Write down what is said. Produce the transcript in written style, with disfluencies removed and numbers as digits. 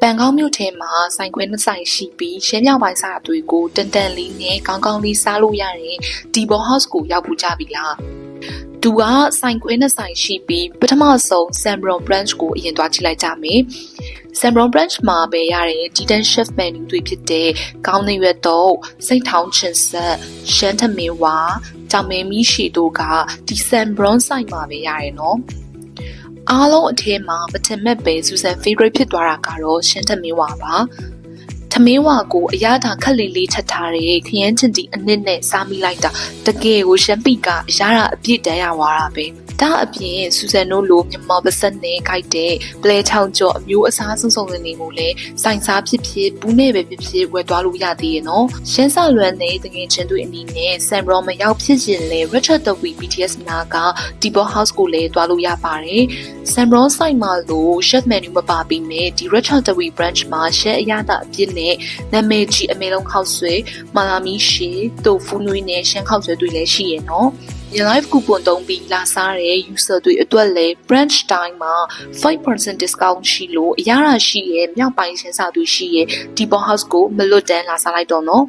န်ကောင်းမြို့ထဲမှာဆိုင်ခွဲနှစ်ဆိုင်ရှိပြီးရှမ်းမြောက်ပိုင်းစာအသွေးကိုတန်တန်လေးနဲ့ကောင်းကောင်းလေးစားလို့ရတဲ့ဒီဘော house ကိုရောက်ပူကြပြီလားသူကဆိုင်ခွဲနှစ်ဆိုင်ရှိပြီးပထမဆုံး Sambron branch ကိုအရင်သွားကြည့်လိုက်ကြမယ် Sambron branch မှာပဲရတဲ့ Titan chef menu တွေဖြစ်တဲ့ကောင်းနေရွက်တော့စိတ်ထောင်းချင်ဆက်ရှမ်းသမင်းဝါကြောင်မဲမီးရှည်တို့ကဒီ Sambron ဆိုင်မှာပဲရတယ်နော်အားလုံးအထဲမှာမထင်မဲ့ပဲစူဆန် favorite ဖြစ်သွားတာကတော့ရှမ်းသမင်းဝါပါသမင်းဝါကိုအရသာခက်လေးလေးထပ်ထားတဲ့ခရမ်းချင်တီအနစ်နဲ့စားမိလိုက်တာတကယ်ကိုရှမ်းပီကအရသာအပြည့်တန်းရသွားတာပဲဒါအပြင်စူဆန်တို့လိုမြန်မာပစက်နဲ့ခိုက်တဲ့ပလဲချောင်းကျော်အမျိုးအစားစုံစုံနေမှုလဲစိုင်စားဖြစ်ဖြစ်ဘူးနဲ့ပဲဖြစ်ဖြစ်ဝယ်သွားလို့ရသေးရဲ့နော်ရှမ်းစာလွမ်းနဲ့တကယ်ချင်းတွေအနေနဲ့ Sambron မရောက်ဖြစ်ရင်လဲ Richard Dewey BTS နာက Depot House ကိုလည်းသွားလို့ရပါတယ် Sambron ဆိုင်မှာလို့ chef menu မပါပြီးမြဲဒီ Richard Dewey branch မှာ chef အရသာအပြည့်နဲ့နာမည်ကြီးအမေလုံးခောက်ဆွဲမာလာမီရှီတိုဖူနွေးနဲ့ရှမ်းခောက်ဆွဲတွေလည်းရှိရဲ့နော်Live coupon တုံးပြီးလာစားတဲ့ user တွေအတွက်လည်း branch time မှာ 5% discount ရှိလို့အရသာရှိရဲ့မြောက်ပိုင်းရှင်းစာတွေရှိရဲ့ Depot House ကိုမလွတ်တမ်းလာစားလိုက်တော့နော်